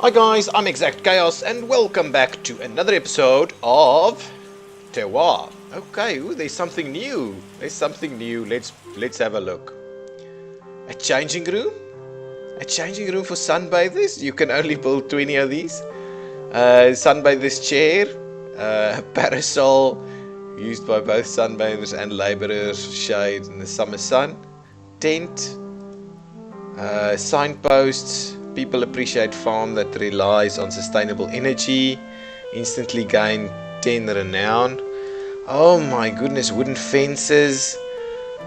Hi guys, I'm ExactChaos and welcome back to another episode of Terroir. Okay, ooh, there's something new. Let's have a look. A changing room? A changing room for sunbathers? You can only build 20 of these. Sunbathers chair, parasol used by both sunbathers and laborers, shade in the summer sun, tent, signposts. People appreciate farm that relies on sustainable energy. Instantly gain 10 renown. Oh my goodness, wooden fences,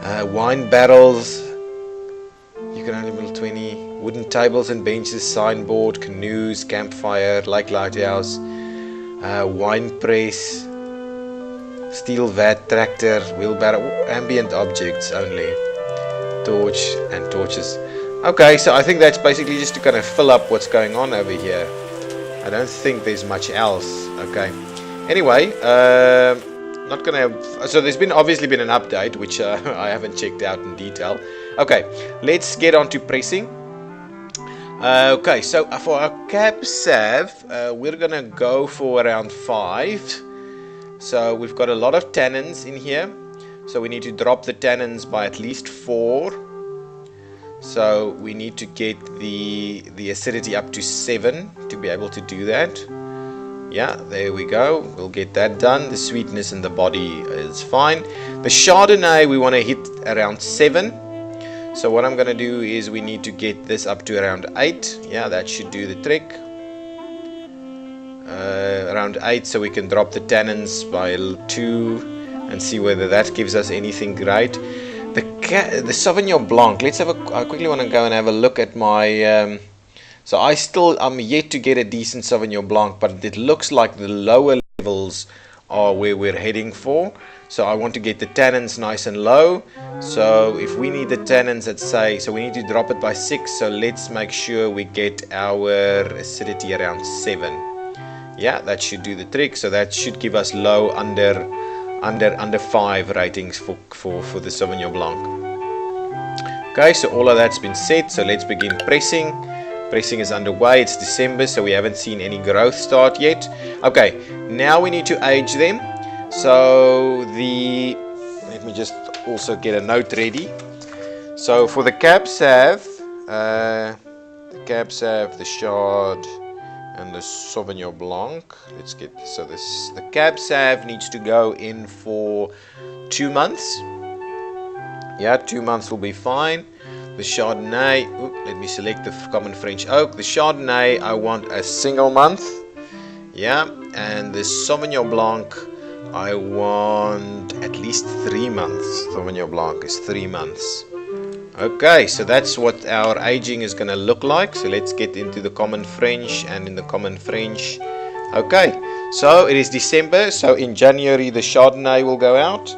wine barrels. You can only build 20. Wooden tables and benches, signboard, canoes, campfire, lighthouse, wine press, steel vat, tractor, wheelbarrow, ambient objects only. Torch and torches. Okay, so I think that's basically just to kind of fill up what's going on over here. I don't think there's much else. Okay. Anyway, not gonna have, so there's obviously been an update which I haven't checked out in detail. Okay, let's get on to pressing. Okay, so for our cab salve, we're gonna go for around 5. So we've got a lot of tannins in here, so we need to drop the tannins by at least 4. So we need to get the acidity up to 7 to be able to do that. Yeah, there we go. We'll get that done. The sweetness in the body is fine. The Chardonnay we want to hit around 7. So what I'm going to do is we need to get this up to around 8. Yeah, that should do the trick. Around 8, so we can drop the tannins by 2 and see whether that gives us anything great. The Sauvignon Blanc. I quickly want to go and have a look at my. So I'm yet to get a decent Sauvignon Blanc, but it looks like the lower levels are where we're heading for. So I want to get the tannins nice and low. So if we need the tannins at so we need to drop it by 6. So let's make sure we get our acidity around 7. Yeah, that should do the trick. So that should give us low under 5 ratings for the Sauvignon Blanc. Okay, so all of that's been set, so let's begin pressing. Pressing is underway. It's December, so we haven't seen any growth start yet. Okay, now we need to age them. So let me just also get a note ready. So for the Cab Sauv, the Chard, and the Sauvignon Blanc, let's get the Cab Sauv needs to go in for 2 months. Yeah, 2 months will be fine. The Chardonnay, let me select the common French oak. The Chardonnay, I want a single month. Yeah, and the Sauvignon Blanc, I want at least 3 months. Sauvignon Blanc is 3 months. Okay, so that's what our aging is going to look like. So let's get into the common French, and in the common French. Okay, so it is December, so in January the Chardonnay will go out.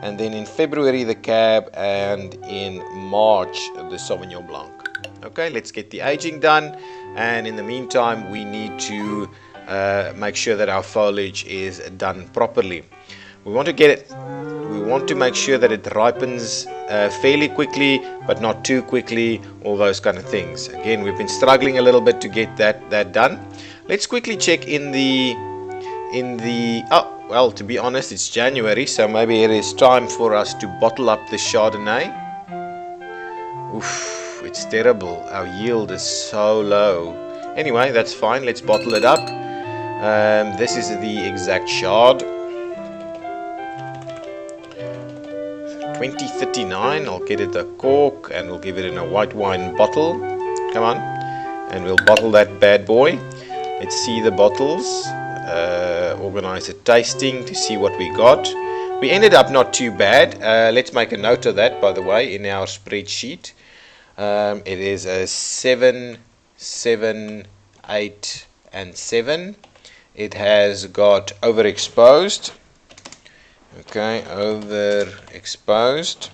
And then in February the Cab, and in March the Sauvignon Blanc. Okay, let's get the aging done, and in the meantime we need to make sure that our foliage is done properly. We want to make sure that it ripens fairly quickly, but not too quickly, all those kind of things. Again, we've been struggling a little bit to get that done. Let's quickly check well, to be honest, it's January, so maybe it is time for us to bottle up the Chardonnay. Oof, it's terrible. Our yield is so low. Anyway, that's fine. Let's bottle it up. This is the Exact Chard. 2039. I'll get it a cork, and we'll give it in a white wine bottle. Come on. And we'll bottle that bad boy. Let's see the bottles. Organize a tasting to see what we got. We ended up not too bad. Let's make a note of that, by the way, in our spreadsheet. It is a 7, 7, 8, and 7. It has got overexposed. Okay, overexposed.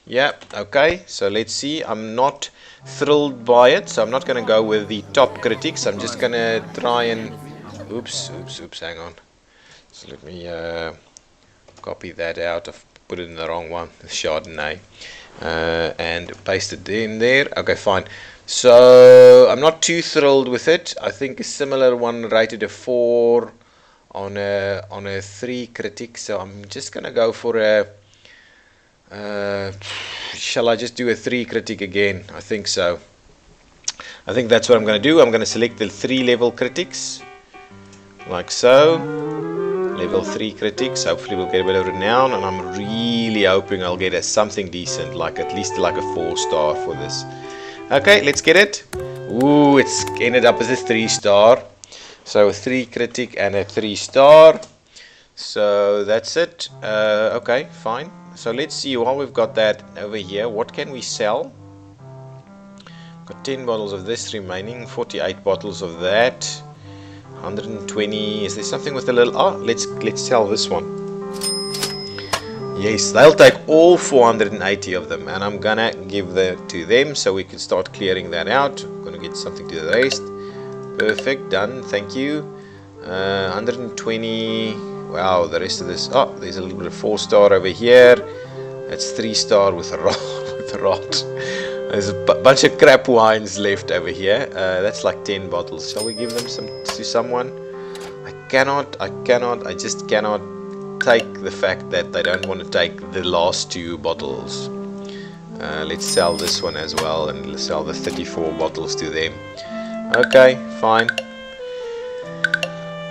Yeah, okay, so let's see. I'm not thrilled by it, so I'm not going to go with the top critics. I'm just going to try and oops, hang on. So let me copy that out. I've put it in the wrong one, the Chardonnay, and paste it in there. Okay, fine. So I'm not too thrilled with it. I think a similar one rated a 4 on a 3 critic. So I'm just gonna go for a. Shall I just do a 3 critic again? I think so. I think that's what I'm gonna do. I'm gonna select the 3 level critics, like so. Level 3 critics. Hopefully we'll get a bit of renown, and I'm really hoping I'll get something decent, like at least like a 4-star for this. Okay, let's get it. Ooh, it's ended up as a 3-star. So a 3 critic and a 3-star. So that's it. Okay, fine. So let's see, while we've got that over here, what can we sell? Got 10 bottles of this remaining, 48 bottles of that, 120. Is there something with a little... Oh, let's sell this one. Yes, they'll take all 480 of them, and I'm gonna give that to them so we can start clearing that out. I'm gonna get something to the rest. Perfect, done, thank you. 120. Wow, the rest of this. Oh, there's a little bit of 4-star over here. That's 3-star with a rod. With a rod. There's a bunch of crap wines left over here. That's like 10 bottles. Shall we give them some to someone? I just cannot take the fact that they don't want to take the last 2 bottles. Let's sell this one as well, and let's sell the 34 bottles to them. Okay, fine.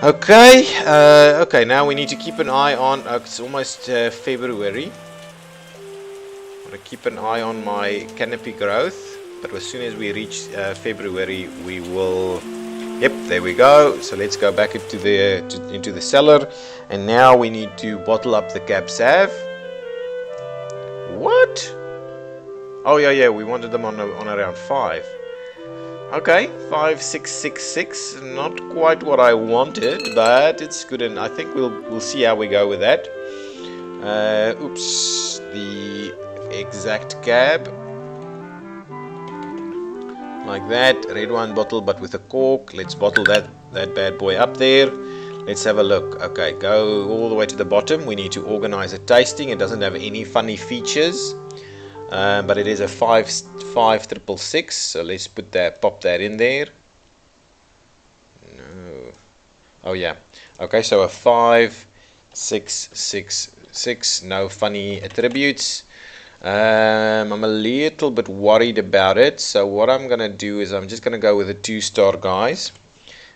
Okay, now we need to keep an eye on, it's almost February. I want to keep an eye on my canopy growth, but as soon as we reach February, we will... Yep, there we go. So let's go back into the cellar, and now we need to bottle up the Cab Sav. What? Oh yeah, we wanted them on around 5. Okay, 5, 6, 6, 6. Not quite what I wanted, but it's good, and I think we'll see how we go with that. Oops, the exact cab. Like that, red wine bottle but with a cork. Let's bottle that bad boy up there. Let's have a look. Okay, go all the way to the bottom. We need to organize a tasting. It doesn't have any funny features, but it is a 5,666. So let's pop that in there. No. Oh yeah. Okay, so a 5,666. No funny attributes. I'm a little bit worried about it, so what I'm gonna do is I'm just gonna go with the 2-star guys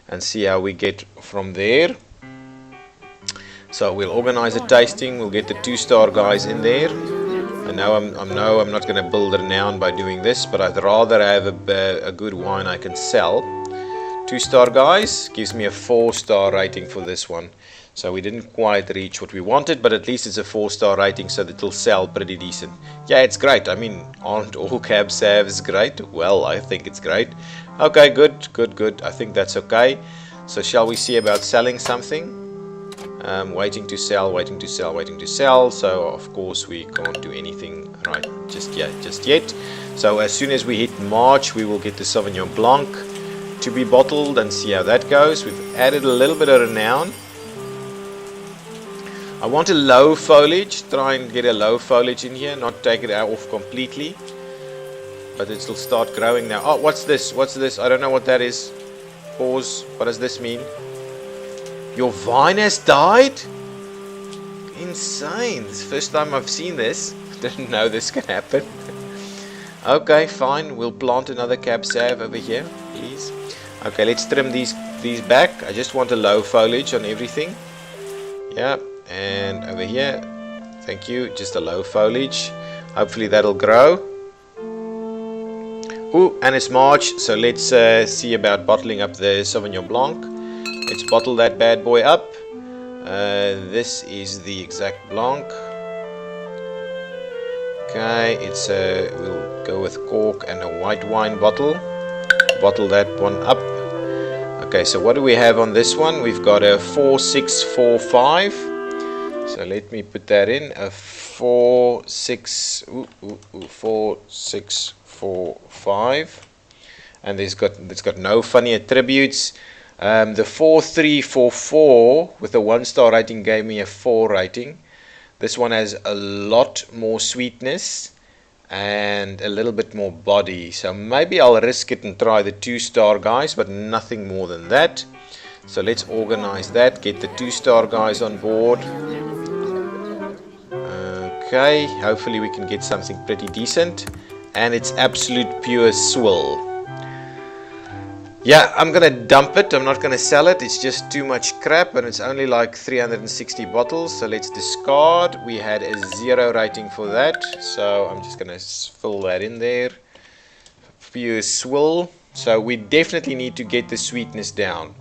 and see how we get from there. So we'll organize a tasting, we'll get the 2-star guys in there. And now I'm not gonna build renown by doing this, but I'd rather have a good wine I can sell. 2-star guys gives me a 4-star rating for this one. So we didn't quite reach what we wanted, but at least it's a 4-star rating, so that it'll sell pretty decent. Yeah, it's great. I mean, aren't all Cab Savs great? Well, I think it's great. Okay, good. I think that's okay. So shall we see about selling something? Waiting to sell. So of course we can't do anything right just yet. So as soon as we hit March, we will get the Sauvignon Blanc to be bottled and see how that goes. We've added a little bit of renown. I want a low foliage, try and get a low foliage in here, not take it off completely, but it'll start growing now. Oh, what's this? I don't know what that is. Pause. What does this mean? Your vine has died? Insane. It's the first time I've seen this. Didn't know this could happen. Okay, fine. We'll plant another Cab Sav over here, please. Okay, let's trim these back. I just want a low foliage on everything. Yeah. And over here, thank you, just a low foliage. Hopefully that'll grow. Ooh, and it's March, so let's see about bottling up the Sauvignon Blanc. Let's bottle that bad boy up. This is the Exact Blanc. Okay, it's we'll go with cork and a white wine bottle. Bottle that one up. Okay, so what do we have on this one? We've got a 4645. So let me put that in, a 4645, and it's got no funny attributes. The 4344 with a 1-star rating gave me a 4 rating. This one has a lot more sweetness, and a little bit more body. So maybe I'll risk it and try the 2-star guys, but nothing more than that. So let's organize that, get the 2-star guys on board. Okay, hopefully we can get something pretty decent. And it's absolute pure swill. Yeah, I'm gonna dump it. I'm not gonna sell it. It's just too much crap, and it's only like 360 bottles. So let's discard. We had a 0 rating for that, so I'm just gonna fill that in there. Pure swill. So we definitely need to get the sweetness down.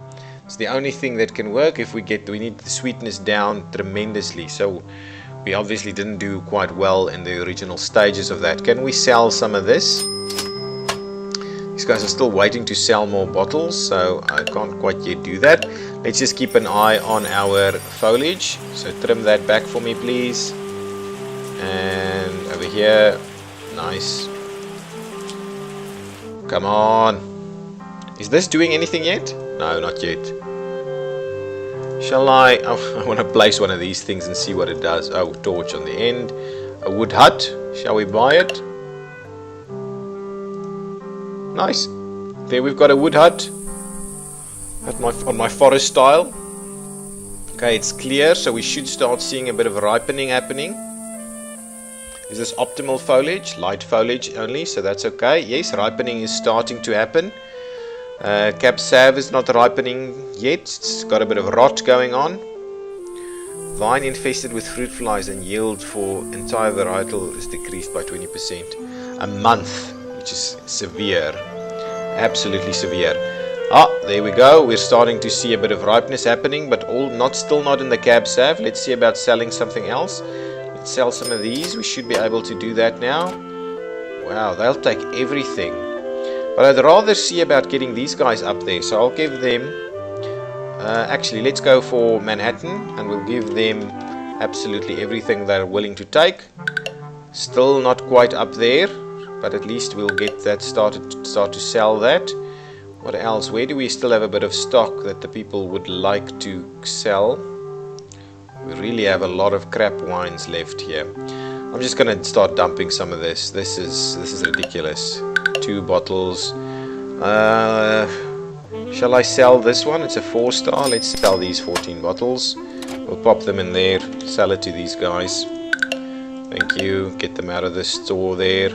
It's the only thing that can work. If we need the sweetness down tremendously. So we obviously didn't do quite well in the original stages of that. Can we sell some of this? These guys are still waiting to sell more bottles, so I can't quite yet do that. Let's just keep an eye on our foliage. So trim that back for me, please. And over here, nice. Come on. Is this doing anything yet? No, not yet. Shall I? Oh, I want to place one of these things and see what it does. Oh, torch on the end. A wood hut. Shall we buy it? Nice. There we've got a wood hut on my forest style. Okay, it's clear, so we should start seeing a bit of ripening happening. Is this optimal foliage? Light foliage only, so that's okay. Yes, ripening is starting to happen. Cab Sav is not ripening yet. It's got a bit of rot going on. Vine infested with fruit flies and yield for entire varietal is decreased by 20%. A month. Which is severe, absolutely severe. There we go. We're starting to see a bit of ripeness happening, but still not in the Cab Sav. Let's see about selling something else. Let's sell some of these. We should be able to do that now. Wow, they'll take everything. But I'd rather see about getting these guys up there. So I'll give them. Actually, let's go for Manhattan, and we'll give them absolutely everything they're willing to take. Still not quite up there. But at least we'll get that start to sell that. What else? Where do we still have a bit of stock that the people would like to sell? We really have a lot of crap wines left here. I'm just gonna start dumping some of this. This is ridiculous. 2 bottles. Shall I sell this one? It's a 4-star. Let's sell these 14 bottles. We'll pop them in there. Sell it to these guys. Thank you. Get them out of the store there.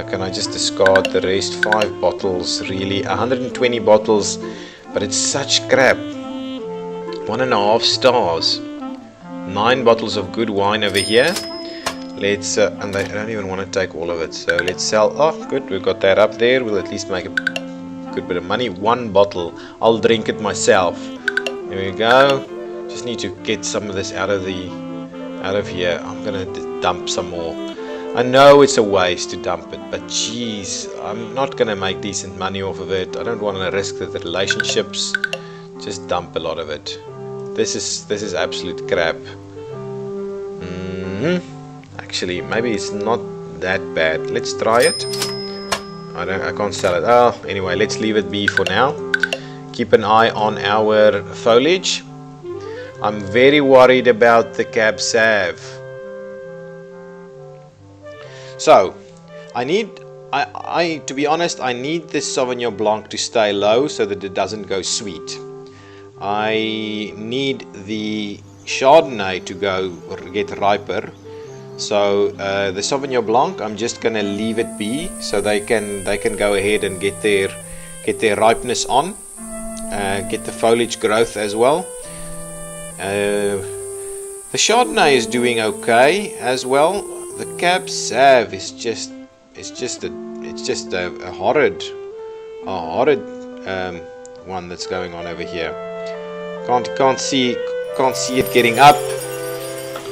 Can I just discard the rest? 5 bottles, really? 120 bottles, but it's such crap. 1.5 stars. 9 bottles of good wine over here. Let's, and I don't even want to take all of it, so let's sell. Oh, good, we've got that up there. We'll at least make a good bit of money. 1 bottle. I'll drink it myself. There we go. Just need to get some of this out of here. I'm gonna dump some more. I know it's a waste to dump it, but geez, I'm not gonna make decent money off of it. I don't want to risk the relationships. Just dump a lot of it. This is absolute crap. Actually, maybe it's not that bad. Let's try it. I can't sell it. Oh, anyway, let's leave it be for now. Keep an eye on our foliage. I'm very worried about the Cab Sav. So, to be honest, I need this Sauvignon Blanc to stay low so that it doesn't go sweet. I need the Chardonnay to get riper. So the Sauvignon Blanc, I'm just gonna leave it be so they can go ahead and get their ripeness on, get the foliage growth as well. The Chardonnay is doing okay as well. The Cab Sav is just a horrid one that's going on over here. Can't see it getting up.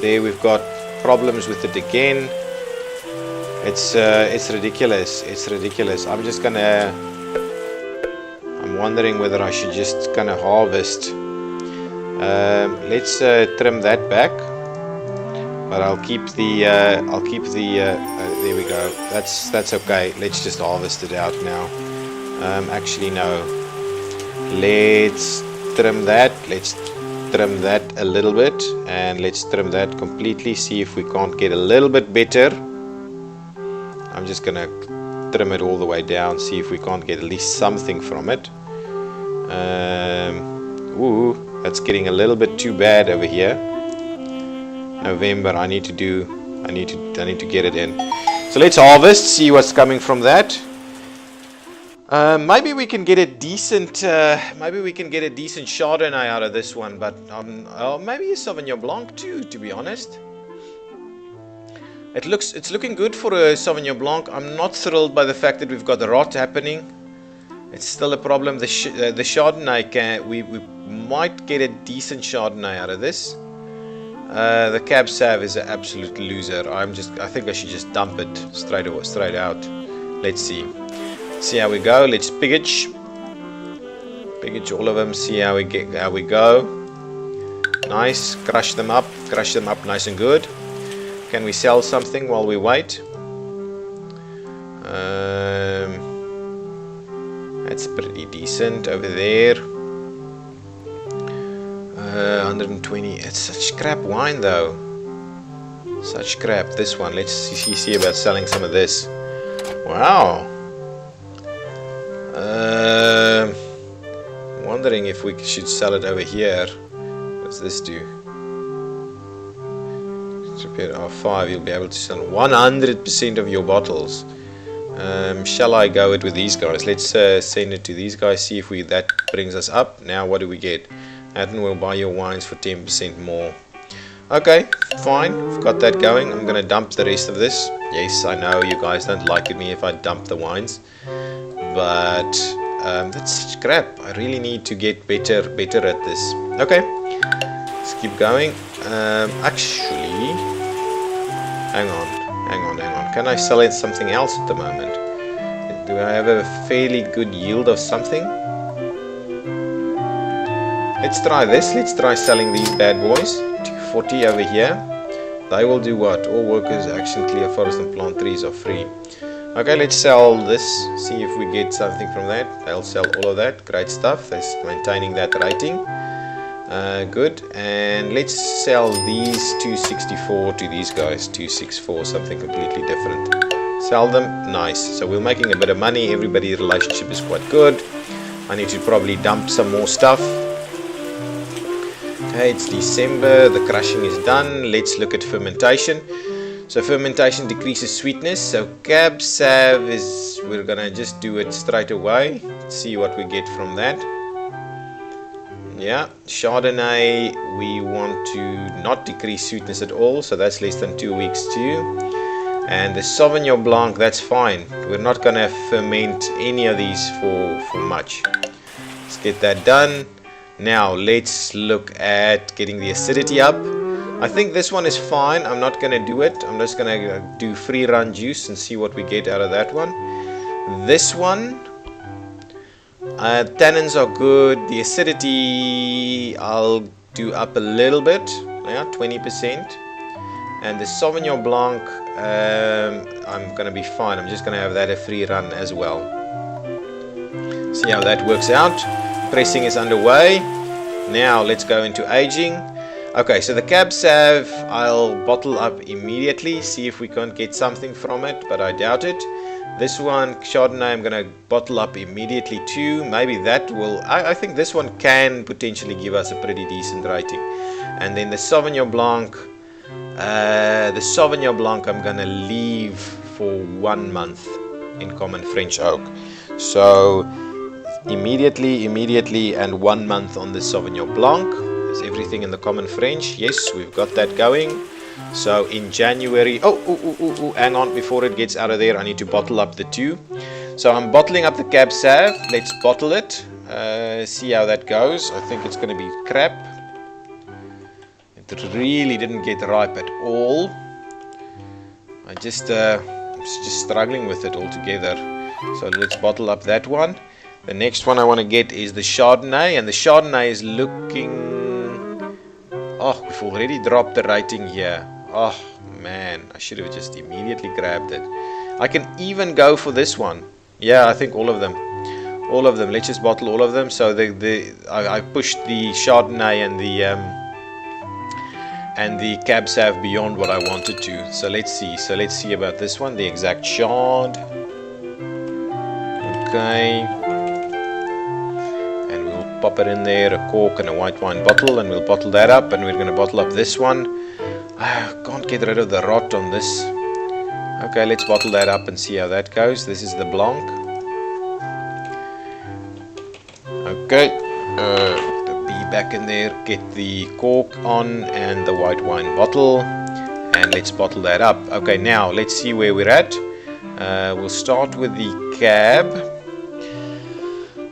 There we've got problems with it again. It's ridiculous. It's ridiculous. I'm wondering whether I should just kind of harvest. Let's trim that back. But I'll keep the there we go. That's okay. Let's just harvest it out now. Actually no. Let's trim that. Let's trim that a little bit, and let's trim that completely. See if we can't get a little bit better. I'm just gonna trim it all the way down, see if we can't get at least something from it. Ooh, that's getting a little bit too bad over here. November, I need to get it in. So let's harvest, see what's coming from that. Maybe we can get a decent Chardonnay out of this one, but maybe a Sauvignon Blanc too, to be honest. It's looking good for a Sauvignon Blanc. I'm not thrilled by the fact that we've got the rot happening. It's still a problem. The Chardonnay we might get a decent Chardonnay out of this. The Cab Sav is an absolute loser. I think I should just dump it straight out. Let's see how we go. Let's piggage all of them. See how we go. Nice. Crush them up nice and good. Can we sell something while we wait? That's pretty decent over there. 120. It's such crap wine though. Such crap. This one. Let's see about selling some of this. Wow. Wondering if we should sell it over here. What's this do? Repair R5. You'll be able to sell 100% of your bottles. Shall I go it with these guys? Let's send it to these guys. See if that brings us up. Now what do we get? Hatton will buy your wines for 10% more. Okay, fine. We've got that going. I'm gonna dump the rest of this. Yes, I know you guys don't like me if I dump the wines, but that's such crap. I really need to get better at this. Okay, let's keep going. Actually, hang on. Can I sell it something else at the moment? Do I have a fairly good yield of something? Let's try this. Let's try selling these bad boys. 240 over here. They will do what? All workers, action, clear forest and plant trees are free. Okay, let's sell this. See if we get something from that. They'll sell all of that. Great stuff. They're maintaining that rating. Good. And let's sell these 264 to these guys. 264, something completely different. Sell them. Nice. So we're making a bit of money. Everybody's relationship is quite good. I need to probably dump some more stuff. Okay, it's December. The crushing is done. Let's look at fermentation. So fermentation decreases sweetness. So Cab Sav we're gonna just do it straight away. See what we get from that. Yeah, Chardonnay, we want to not decrease sweetness at all, so that's less than 2 weeks too. And the Sauvignon Blanc, that's fine. We're not gonna ferment any of these for much. Let's get that done. Now let's look at getting the acidity up. I think this one is fine. I'm not gonna do it. I'm just gonna do free run juice and see what we get out of that one. This one, tannins are good. The acidity I'll do up a little bit, yeah, 20%. And the Sauvignon Blanc, I'm gonna be fine. I'm just gonna have that a free run as well. See how that works out. Pressing is underway. Now let's go into aging. Okay, so the Cab Sav I'll bottle up immediately. See if we can't get something from it, but I doubt it. This one, Chardonnay, I'm going to bottle up immediately too. Maybe that will... I think this one can potentially give us a pretty decent rating. And then the Sauvignon Blanc. I'm going to leave for 1 month in common French oak. So immediately and 1 month on the Sauvignon Blanc. Is everything in the common French? Yes, we've got that going. So in January, hang on, before it gets out of there, I need to bottle up the two. So I'm bottling up the Cab Sav. Let's bottle it. See how that goes. I think it's going to be crap. It really didn't get ripe at all. I'm just struggling with it altogether. So let's bottle up that one. The next one I want to get is the Chardonnay, and the Chardonnay is looking... Oh, we've already dropped the rating here. Oh man, I should have just immediately grabbed it. I can even go for this one. Yeah, I think all of them. Let's just bottle all of them. So I pushed the Chardonnay and and the cabs have beyond what I wanted to. So let's see about this one, the exact shard. Okay, and we'll pop it in there, a cork and a white wine bottle, and we'll bottle that up, and we're going to bottle up this one. I can't get rid of the rot on this. Okay, let's bottle that up and see how that goes. This is the Blanc. Okay, the B back in there, get the cork on and the white wine bottle, and let's bottle that up. Okay, now let's see where we're at. We'll start with the cab.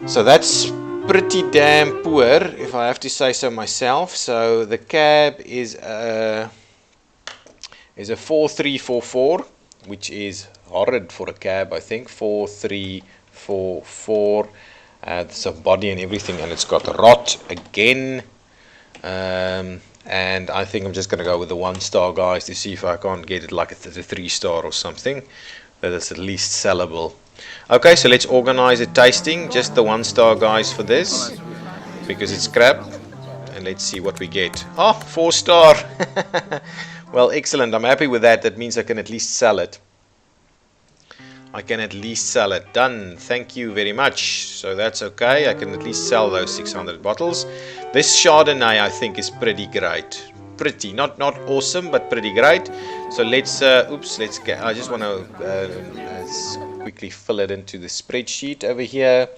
So that's pretty damn poor, if I have to say so myself. So the cab is a 4344, which is horrid for a cab, I think. 4344. It's a body and everything, and it's got rot again. And I think I'm just going to go with the 1-star, guys, to see if I can't get it like a 3-star or something that is at least sellable. Okay, so let's organize a tasting. Just the 1-star, guys, for this, because it's crap. And let's see what we get. Oh, 4-star. Well, excellent. I'm happy with that. That means I can at least sell it. Done. Thank you very much. So that's okay. I can at least sell those 600 bottles. This Chardonnay, I think, is pretty great. Pretty, not awesome, but pretty great. So let's get. I just want to quickly fill it into the spreadsheet over here.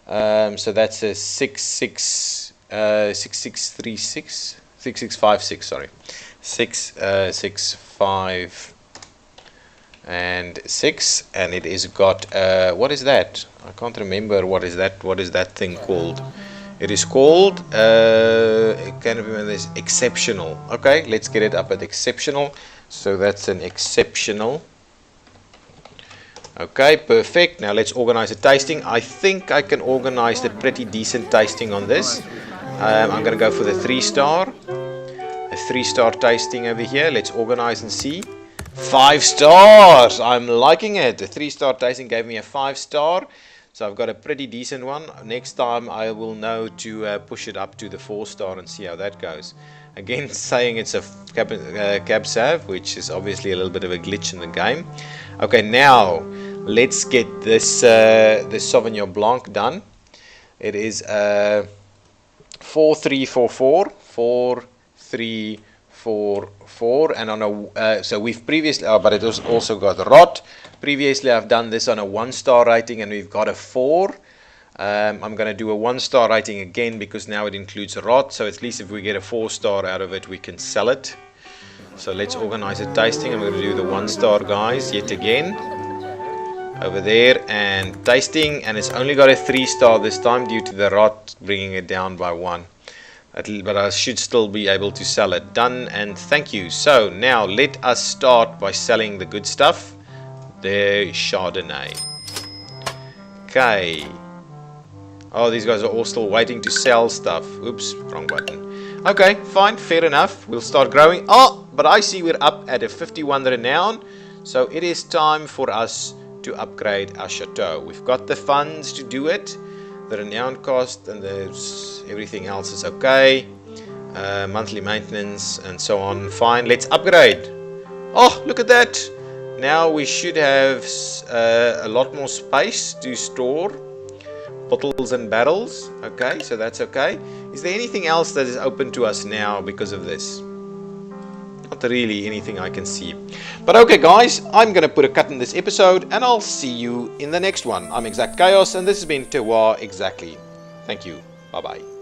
So that's a 6656, sorry, 665 and 6, and it is got what is that? I can't remember what is that thing called. It is called I can't remember this. Exceptional. Okay, let's get it up at exceptional. So that's an exceptional. Okay, perfect. Now let's organize a tasting. I think I can organize a pretty decent tasting on this. I'm going to go for the 3-star. A 3-star tasting over here. Let's organize and see. 5 stars. I'm liking it. The 3-star tasting gave me a 5-star. So I've got a pretty decent one. Next time I will know to push it up to the 4-star and see how that goes. Again, saying it's a cab sav, which is obviously a little bit of a glitch in the game. Okay, now let's get this Sauvignon Blanc done. It is 4344, 4344, and on a so we've previously, but it was also got rot. Previously, I've done this on a 1-star rating, and we've got a 4. I'm going to do a 1-star rating again because now it includes a rot. So at least if we get a 4-star out of it, we can sell it. So let's organize a tasting. I'm going to do the 1-star, guys, yet again. Over there, and tasting, and it's only got a 3-star this time due to the rot bringing it down by 1. But I should still be able to sell it. Done, and thank you. So now let us start by selling the good stuff. The Chardonnay. Okay. Oh, these guys are all still waiting to sell stuff. Oops, wrong button. Okay, fine, fair enough. We'll start growing. Oh, but I see we're up at a 51 renown. So it is time for us to upgrade our chateau. We've got the funds to do it. The renown cost and everything else is okay. Monthly maintenance and so on. Fine, let's upgrade. Oh, look at that. Now we should have a lot more space to store bottles and barrels. Okay, so that's okay. Is there anything else that is open to us now because of this? Not really anything I can see. But okay, guys, I'm going to put a cut in this episode, and I'll see you in the next one. I'm ExactChaos, and this has been Terroir Exactly. Thank you. Bye-bye.